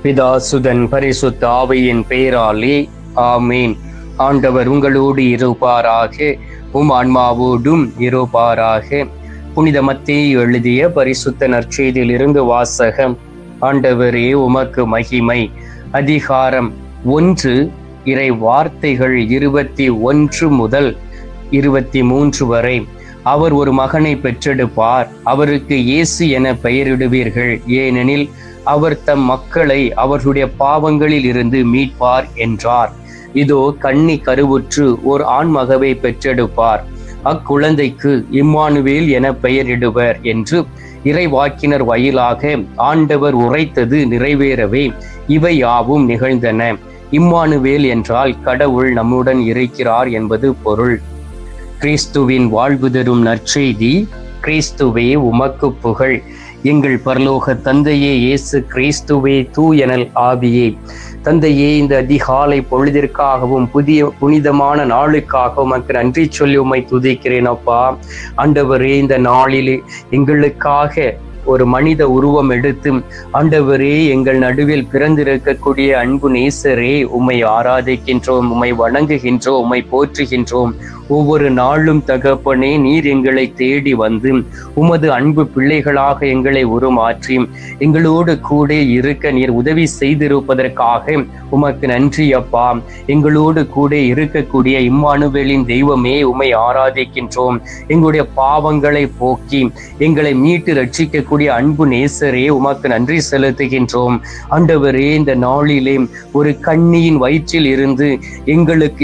பிதா சுதன் பரிசுத்த ஆவியின் பெயராலே ஆமீன். ஆண்டவர் உங்களோடு இருப்பாராக, உம் ஆன்மாவோடும் இருப்பாராக. புனித மத்தேயு எழுதிய பரிசுத்த நற்செய்தியிலிருந்து வாசகம். ஆண்டவரே உமக்கு மகிமை. அதிகாரம் 1, இறை வார்த்தைகள் 21 முதல் 23 வரை. அவர் ஒரு மகனை பெற்றெடுப்பார், அவருக்கு இயேசு என பெயரிடுவீர்கள், ஏனெனில் அவர் தம் மக்களை அவர்களுடைய பாவங்களில் இருந்து மீட்பார் என்றார். இதோ கன்னி கருவுற்று ஓர் ஆண்மகவை பெற்றெடுப்பார், அக்குழந்தைக்கு இம்மானுவேல் என பெயரிடுவர் என்று இறைவாக்கினர் வாயிலாக ஆண்டவர் உரைத்தது நிறைவேறவே இவை யாவும் நிகழ்ந்தன. இம்மானுவேல் என்றால் கடவுள் நம்முடன் இருக்கிறார் என்பது பொருள். கிறிஸ்துவின் வாழ்வு தரும் நற்செய்தி. கிறிஸ்துவே உமக்கு புகழ். எங்கள் பரலோக தந்தையே, இயேசு கிறிஸ்துவே, தூயனல் ஆவியே, தந்தையே, இந்த அதிகாலை பொழுதிற்காகவும் புனிதமான நாளுக்காகவும் உமக்கு நன்றி சொல்லி உம்மை துதிக்கிறேன் அப்பா. ஆண்டவரே, இந்த நாளிலே எங்களுக்காக ஒரு மனித உருவம் எடுத்து ஆண்டவரே எங்கள் நடுவில் பிறந்திருக்கக்கூடிய அன்பு நேசரே, உம்மை ஆராதிக்கின்றோம், உம்மை வணங்குகின்றோம், உம்மை போற்றுகின்றோம். ஒவ்வொரு நாளும் தகப்பனே, நீர் எங்களை தேடி வந்து உமது அன்பு பிள்ளைகளாக எங்களை உருமாற்றி எங்களோடு கூட இருக்க நீர் உதவி செய்திருப்பதற்காக உமக்கு நன்றி அப்பா. எங்களோடு கூட இருக்கக்கூடிய இம்மானுவேலின் தெய்வமே, உம்மை ஆராதிக்கின்றோம். எங்களுடைய பாவங்களை போக்கி எங்களை மீட்டு ரட்சிக்கக்கூடிய அன்பு நேசரே, உமக்கு நன்றி செலுத்துகின்றோம். ஆண்டவரே, இந்த நாளிலே ஒரு கன்னியின் வயிற்றில் இருந்து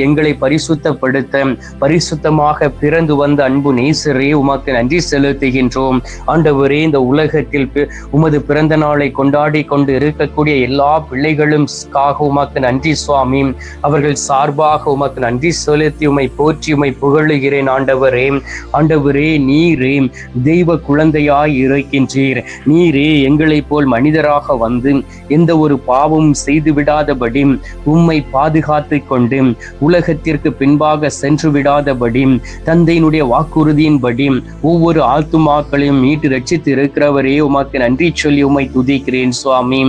எங்களை பரிசுத்தப்படுத்த பரிசுத்தமாக பிறந்து வந்த அன்பு நேசரே, உமக்கு நன்றி செலுத்துகின்றோம். ஆண்டவரே, இந்த உலகத்தில் உமது பிறந்த நாளை கொண்டாடி கொண்டு இருக்கக்கூடிய எல்லா பிள்ளைகளும் உமக்கு நன்றி சுவாமி. அவர்கள் சார்பாக உமக்கு நன்றி செலுத்தி உம்மை போற்றி உம்மை புகழுகிறேன். ஆண்டவரே, ஆண்டவரே, நீரே தெய்வ குழந்தையாய் இருக்கின்றீர். நீரே எங்களை போல் மனிதராக வந்து எந்த ஒரு பாவமும் செய்து விடாதபடி உம்மை பாதுகாத்து கொண்டு உலகத்திற்கு பின்பாக சென்று விடாதபடி தந்தையினுடைய வாக்குறுதியின்படி ஒவ்வொரு ஆத்துமாக்களையும் மீட்டு ரட்சித்து இருக்கிறவரே, உமக்கு நன்றி சொல்லி உம்மை துதிக்கிறேன் சுவாமி.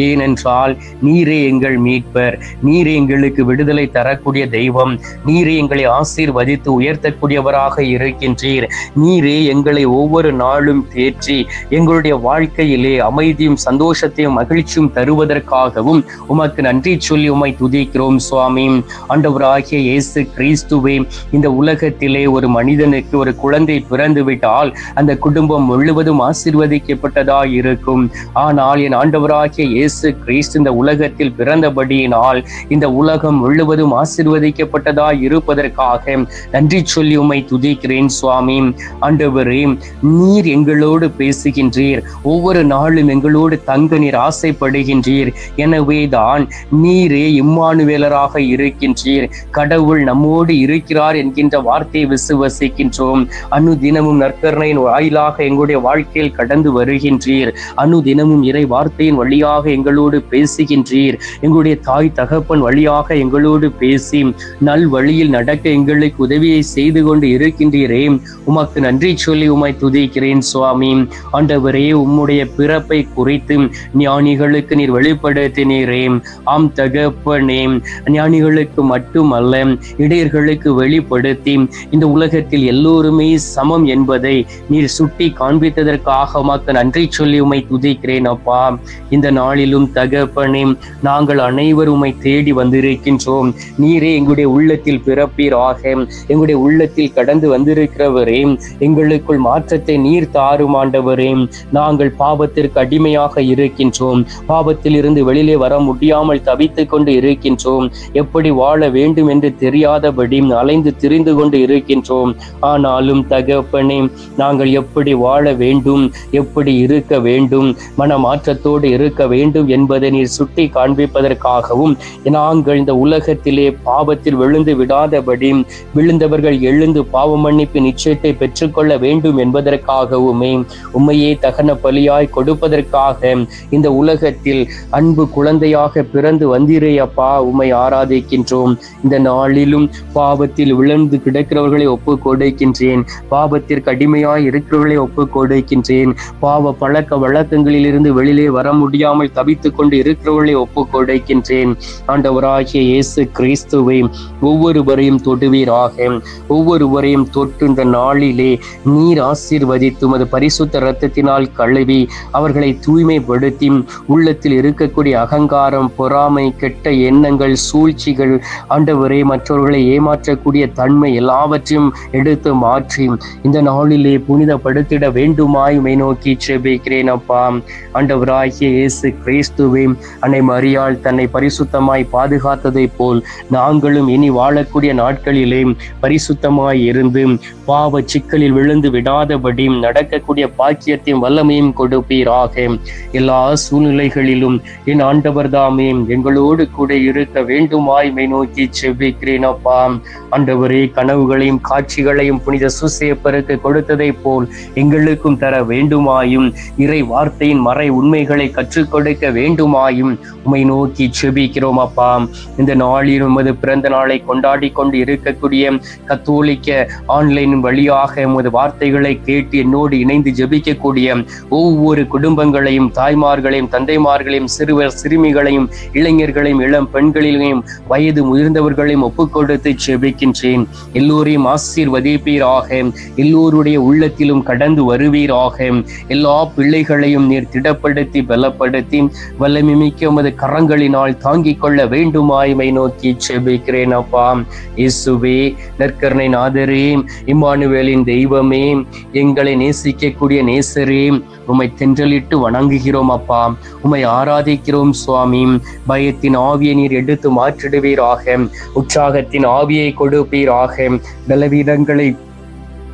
ஏனென்றால் நீரே எங்கள் மீட்பர், நீரே எங்களுக்கு விடுதலை தரக்கூடிய தெய்வம், நீரே எங்களை ஆசீர்வதித்து உயர்த்தக்கூடியவராக இருக்கின்றீர். நீரே எங்களை ஒவ்வொரு நாளும் தேற்றி எங்களுடைய வாழ்க்கையிலே அமைதியும் சந்தோஷத்தையும் மகிழ்ச்சியும் தருவதற்காகவும் உமக்கு நன்றி சொல்லி உம்மை துதிக்கிறோம் சுவாமி. ஆண்டவராகிய இயேசு கிறிஸ்துவே, இந்த உலகத்திலே ஒரு மனிதனுக்கு ஒரு குழந்தை பிறந்து விட்டால் அந்த குடும்பம் முழுவதும் ஆசீர்வதிக்கப்பட்டதாய் இருக்கும். ஆனால் என் ஆண்டவராகிய இயேசு கிறிஸ்து இந்த உலகத்தில் பிறந்தபடியினால் இந்த உலகம் முழுவதும் ஆசீர்வதிக்கப்பட்டதாய் இருப்பதற்காக நன்றி சொல்லி உம்மை துதிக்கிறேன் சுவாமி. ஆண்டவரே, நீர் எங்களோடு பேசுகின்றீர், ஒவ்வொரு நாளும் எங்களோடு தங்க நீர் ஆசைப்படுகின்றீர். எனவே தான் நீரே இம்மானுவேலராக இருக்கின்றீர். கடவுள் நம்மோடு இருக்கிறார் என்கின்ற வார்த்தையை விசுவசிக்கின்றோம். அனுதினமும் நற்கருணையின் வாயிலாக எங்களுடைய வாழ்க்கையில் கடந்து வருகின்றீர். அனுதினமும் இறை வார்த்தையின் வழியாக எங்களோடு பேசுகின்றீர். எங்களுடைய தாய் தகப்பன் வழியாக எங்களோடு பேசி நல் வழியில் நடக்க எங்களுக்கு உதவியை செய்து கொண்டு இருக்கின்றீரே, உமக்கு நன்றி சொல்லி உம்மை துதிக்கிறேன் சுவாமி. ஆண்டவரே, உம்முடைய பிறப்பை குறித்து ஞானிகளுக்கு நீர் வெளிப்படுத்தினீரே. ஆம் தகப்பனே, ஞானிகளுக்கு மட்டுமல்ல இடையர்களுக்கு வெளிப்படுத்தி இந்த உலகத்தில் எல்லோருமே சமம் என்பதை நீர் சுட்டி காண்பித்ததற்காக உமக்கு நன்றி சொல்லி உம்மை துதிக்கிறேன் அப்பா. இந்த நாளிலும் தகப்பனே, நாங்கள் அனைவரும் உம்மை தேடி வந்திருக்கின்றோம். நீரே எங்களுடைய உள்ளத்தில் பிறப்பீராக, எங்களுடைய உள்ளத்தில் கடந்து வந்திருக்கிறவரே, எங்களுக்குள் மாற்றத்தை நீர் தாரும் ஆண்டவரே. நாங்கள் பாவத்திற்கு அடிமையாக இருக்கின்றோம், பாவத்தில் இருந்து வெளியிலே வர முடியாமல் தவித்துக் கொண்டு இருக்கின்றோம். எப்படி வாழ வேண்டும் என்று தெரியாதபடி அலைந்து திரிந்து கொண்டு இருக்கின்றோம். ஆனாலும் தகப்பனே, நாங்கள் எப்படி வாழ வேண்டும், எப்படி இருக்க வேண்டும், மன மாற்றத்தோடு இருக்க வேண்டும் என்பதை நீர் சுட்டி காண்பிப்பதற்காகவும் நாங்கள் இந்த உலகத்திலே பாவத்தில் விழுந்து விடாதபடி விழுந்தவர்கள் எழுந்து பாவ மன்னிப்பு நிச்சயத்தை பெற்றுக்கொள்ள வேண்டும் என்பதற்காகவுமே உம்மையே தகன பலியாய் கொடுப்பதற்காக இந்த உலகத்தில் அன்பு குழந்தையாக பிறந்து வந்தீரே அப்பா, உம்மை ஆராதிக்கின்றோம். இந்த நாளிலும் பாவத்தில் விழுந்து கிடக்கிறவர்களை ஒப்பு கொடுக்கின்றேன். பாவத்திற்கு அடிமையாய் இருக்கிறவர்களை ஒப்பு கொடுக்கின்றேன். பாவ பழக்க வழக்கங்களில் இருந்து வெளியிலே வர முடியாமல் தவித்துக் கொண்டு இருக்கிறவர்களை ஒப்பு கொடுக்கின்றேன். ஆண்டவராகிய இயேசு கிறிஸ்துவை ஒவ்வொருவரையும் தொடுவீராக. ஒவ்வொருவரையும் தொட்டு இந்த நாளிலே நீர் ஆசீர்வதித்து உமது பரிசுத்த இரத்தத்தினால் கழுவி அவர்களை தூய்மைப்படுத்தி உள்ளத்தில் இருக்கக்கூடிய அகங்காரம், பொறாமை, கெட்ட எண்ணங்கள், சூழ்ச்சிகள், ஆண்டவரே மற்றவர்களை ஏமாற்றக்கூடிய தன்மை எல்லாவற்றையும் எடுத்து மாற்றி இந்த நாளிலே புனிதப்படுத்திட வேண்டுமாய் உம்மை நோக்கி ஜெபிக்கிறேன் அப்பா. ஆண்டவராகிய இயேசு கிறிஸ்துவே அன்னை மரியாள் தன்னை பரிசுத்தமாய் பாதுகாத்ததை போல் நாங்களும் இனி வாழக்கூடிய நாட்களிலே பரிசுத்தமாய் இருந்து பாவ சிக்கலில் விழுந்து விடாதபடி நடக்கக்கூடிய பாக்கியத்தையும் வல்லமையும் கொடுப்பீராக. எல்லா சூழ்நிலைகளிலும் என் ஆண்டவர் தாமே எங்களோடு கூட இருக்க வேண்டுமாய் உம்மை நோக்கி ஜெபிக்கிறேன் அப்பா. ஆண்டவரே கனவுகளையும் காட்சிகளையும் புனித சூசேப்பருக்கு கொடுத்ததை போல் எங்களுக்கும் தர வேண்டுமாயும் இறை வார்த்தையின் மறை உண்மைகளை கற்றுக் கொடுக்க வேண்டுமாயும் உம்மை நோக்கி ஜெபிக்கிறோம் அப்பா. இந்த நாளில் உமது பிறந்த நாளை கொண்டாடி கொண்டு இருக்கக்கூடிய கத்தோலிக்க ஆன்லைன் வழியாக உமது வார்த்தைகளை கேட்டு என்னோடு இணைந்து ஜெபிக்கக்கூடிய ஒவ்வொரு குடும்பங்களையும், தாய்மார்களையும், தந்தைமார்களையும், சிறுவர் சிறுமிகளையும், இளைஞர்களையும், இளம் பெண்களையும், வயது முதிர்ந்தவர்களையும் ஒப்புக்கொடுத்து ஜெபிக்கின்றேன். எல்லோரையும் ஆசீர்வதிப்பீராக. எல்லோருடைய உள்ளத்திலும் கடந்து வருவீராக. எல்லா பிள்ளைகளையும் நீர் திடப்படுத்தி பலப்படுத்தி வல்லமைமிக்க உமது கரங்களினால் தாங்கிக் கொள்ள வேண்டுமாய் உம்மை நோக்கி ஜெபிக்கிறேன் அப்பா. இயேசுவே நற்கருணை நாதரே, இம்மானுவேலின் தெய்வமே, எங்களை நேசிக்கக்கூடிய நேசரே, உம்மை தென்றலிட்டு வணங்குகிறோம் அப்பா. உம்மை ஆராதிக்கிறோம் சுவாமி. பயத்தின் ஆவியை நீர் எடுத்து மாற்றிடுவீராக. உற்சாகத்தின் ஆவியை கொடுப்பீராக. பலவீனங்களை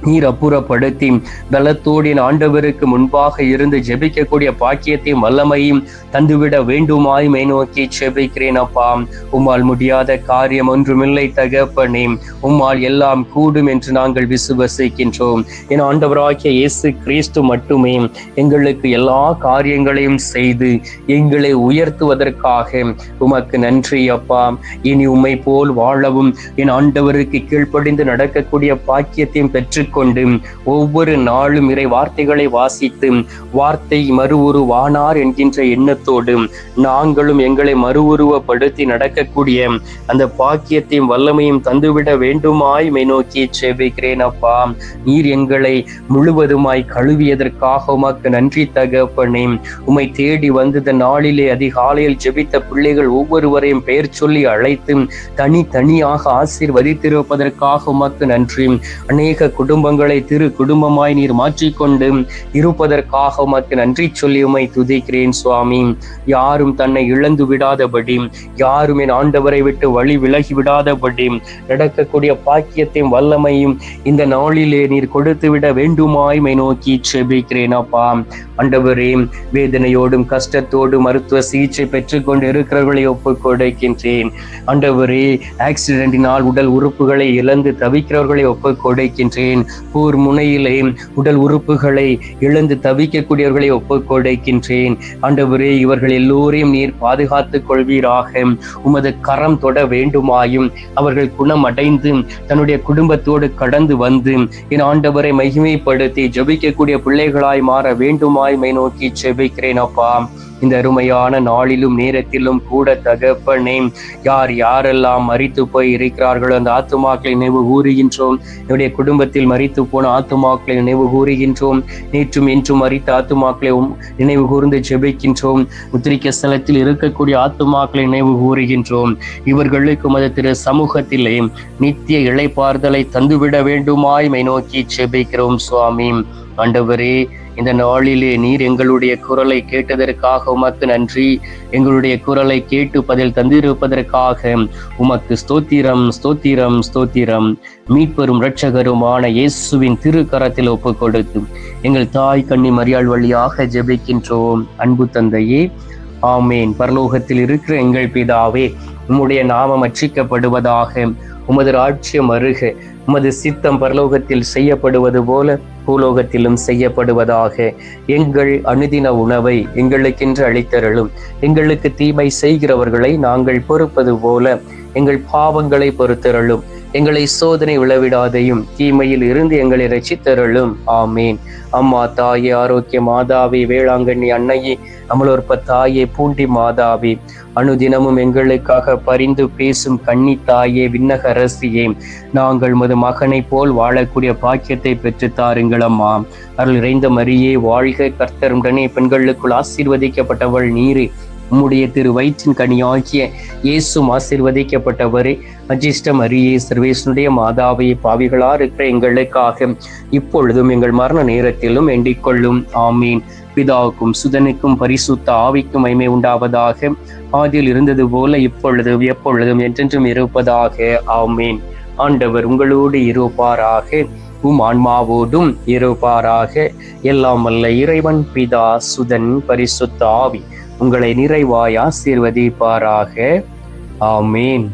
நீர் அப்புறப்படுத்தி பலத்தோடு ஆண்டவருக்கு முன்பாக இருந்து ஜெபிக்கக்கூடிய பாக்கியத்தையும் வல்லமையும் தந்துவிட வேண்டுமாய் உம்மை நோக்கி ஜெபிக்கிறேன் அப்பா. உம்மால் முடியாத காரியம் ஒன்றுமில்லை தகப்பனே. உம்மால் எல்லாம் கூடும் என்று நாங்கள் விசுவசிக்கின்றோம். என் ஆண்டவராகிய இயேசு கிறிஸ்து மட்டுமே எங்களுக்கு எல்லா காரியங்களையும் செய்து எங்களை உயர்த்துவதற்காக உமக்கு நன்றி அப்பா. இனி உம்மை போல் வாழவும் என் ஆண்டவருக்கு கீழ்ப்படிந்து நடக்கக்கூடிய பாக்கியத்தையும் பெற்று கொண்டு ஒவ்வொரு நாளும் இறை வார்த்தைகளை வாசித்து வார்த்தை மறுவுருவானார் என்கின்ற எண்ணத்தோடு நாங்களும் எங்களை மறுவுருவப்படுத்தி நடக்கக்கூடிய அந்த பாக்கியத்தையும் வல்லமையும் தந்துவிட வேண்டுமாய் உம்மை நோக்கி ஜெபிக்கிறேன் அப்பா. நீர் எங்களை முழுவதுமாய் கழுவியதற்காக உமக்கு நன்றி தகப்பனே. உம்மை தேடி வந்தத நாளிலே அதிகாலையில் ஜெபித்த பிள்ளைகள் ஒவ்வொருவரையும் பெயர் சொல்லி அழைத்து தனித்தனியாக ஆசீர்வதித்திருப்பதற்காக உமக்கு நன்றி. அநேக குடும்பங்களை திரு குடும்பமாய் நீர் மாற்றிக்கொண்டு இருப்பதற்காக உமக்கு நன்றி சொல்லி உம்மை துதிக்கிறேன் சுவாமி. யாரும் தன்னை இழந்து விடாதபடி, யாரும் என் ஆண்டவரை விட்டு வழி விலகி விடாதபடி நடக்கக்கூடிய பாக்கியத்தையும் வல்லமையும் இந்த நாளிலே நீர் கொடுத்து விட வேண்டுமாய் உம்மை நோக்கி ஜெபிக்கிறேன் அப்பா. ஆண்டவரே வேதனையோடும் கஷ்டத்தோடும் மருத்துவ சிகிச்சை பெற்றுக்கொண்டு இருக்கிறவர்களை ஒப்புக் கொடுக்கின்றேன். ஆண்டவரே ஆக்சிடென்டினால் உடல் உறுப்புகளை இழந்து தவிக்கிறவர்களை ஒப்புக் கொடுக்கின்றேன். போர் முனையிலே உடல் உறுப்புகளை இழந்து தவிக்கக்கூடியவர்களை ஒப்புக் கொடுக்கின்றேன். ஆண்டவரே இவர்கள் எல்லோரையும் நீர் பாதுகாத்துக் கொள்வீராக. உமது கரம் தொட வேண்டுமாயும் அவர்கள் குணமடைந்து தன்னுடைய குடும்பத்தோடு கடந்து வந்து என் ஆண்டவரை மகிமைப்படுத்தி ஜெபிக்கக்கூடிய பிள்ளைகளாய் மாற வேண்டுமாய் உம்மை நோக்கி ஜெபிக்கிறேன் அப்பா. இந்த அருமையான நாளிலும் நேரத்திலும் கூட தகப்பனே, யார் யாரெல்லாம் மரித்து போய் இருக்கிறார்களோ அந்த ஆத்துமாக்களை நினைவு கூறுகின்றோம். என்னுடைய குடும்பத்தில் மரித்து போன ஆத்துமாக்களை நினைவு கூறுகின்றோம். நேற்றும் இன்றும் மரித்த ஆத்துமாக்களை நினைவு கூர்ந்து ஜெபிக்கின்றோம். உத்திரிக்க ஸ்தலத்தில் இருக்கக்கூடிய ஆத்துமாக்களை நினைவு கூறுகின்றோம். இவர்களுக்கு உமது திரு சமூகத்திலே நித்திய இளைப்பாறுதலை தந்துவிட வேண்டுமாய் உம்மை நோக்கி ஜெபிக்கிறோம் சுவாமி. ஆண்டவரே இந்த நாளிலே நீர் எங்களுடைய குரலை கேட்டதற்காக உமக்கு நன்றி. எங்களுடைய குரலை கேட்டு பதில் தந்திருப்பதற்காக உமக்கு ஸ்தோத்திரம் ஸ்தோத்திரம் ஸ்தோத்திரம். மீட்பெரும் இரட்சகருமான இயேசுவின் திருக்கரத்தில் ஒப்புக் கொடுத்து எங்கள் தாய் கன்னி மரியாள் வழியாக ஜெபிக்கின்றோம் அன்பு தந்தையே, ஆமேன். பரலோகத்தில் இருக்கிற எங்கள் பிதாவே, உம்முடைய நாமம் அர்ச்சிக்கப்படுவதாக. உமது ராஜ்யம் வருக. உமது சித்தம் பரலோகத்தில் செய்யப்படுவது போல பூலோகத்திலும் செய்யப்படுவதாக. எங்கள் அனுதின உணவை எங்களுக்கென்று அளித்தருளும். எங்களுக்கு தீமை செய்கிறவர்களை நாங்கள் பொறுப்பது போல எங்கள் பாவங்களை பொறுத்தருளும். எங்களை சோதனை விழவிடாதையும் தீமையில் இருந்து எங்களை ரட்சித்தருளும். ஆமீன். அம்மா தாயே, ஆரோக்கிய மாதாவே, வேளாங்கண்ணி அன்னையே, அமலோற்ப தாயே, பூண்டி மாதாவே, அனுதினமும் எங்களுக்காக பரிந்து பேசும் கன்னி தாயே, விண்ணக அரசியே, நாங்கள் மது மகனை போல் வாழக்கூடிய பாக்கியத்தை பெற்று தாருங்கள் அம்மா. அருள் நிறைந்த மரியே வாழ்க, கர்த்தருடனே பெண்களுக்குள் ஆசீர்வதிக்கப்பட்டவள் நீரே, உம்முடைய திரு வயிற்றின் கனியாகிய இயேசும் ஆசீர்வதிக்கப்பட்டவரே. அஜிஷ்ட மரியே, சர்வேசனுடைய மாதாவே, பாவிகளா இருக்கிற எங்களுக்காக இப்பொழுதும் எங்கள் மரண நேரத்திலும் வேண்டிக் கொள்ளும். ஆமீன். பிதாவுக்கும் சுதனுக்கும் பரிசுத்த ஆவிக்கும் மகிமை உண்டாவதாக. ஆதியில் இருந்தது போல இப்பொழுதும் எப்பொழுதும் என்றென்றும் இருப்பதாக. ஆமீன். ஆண்டவர் உங்களோடு இருப்பாராக, உம் ஆன்மாவோடும் இருப்பாராக. எல்லாம் வல்ல இறைவன் பிதா, சுதன், பரிசுத்த ஆவி உங்களை நிறைவாய் ஆசீர்வதிப்பாராக. ஆமீன்.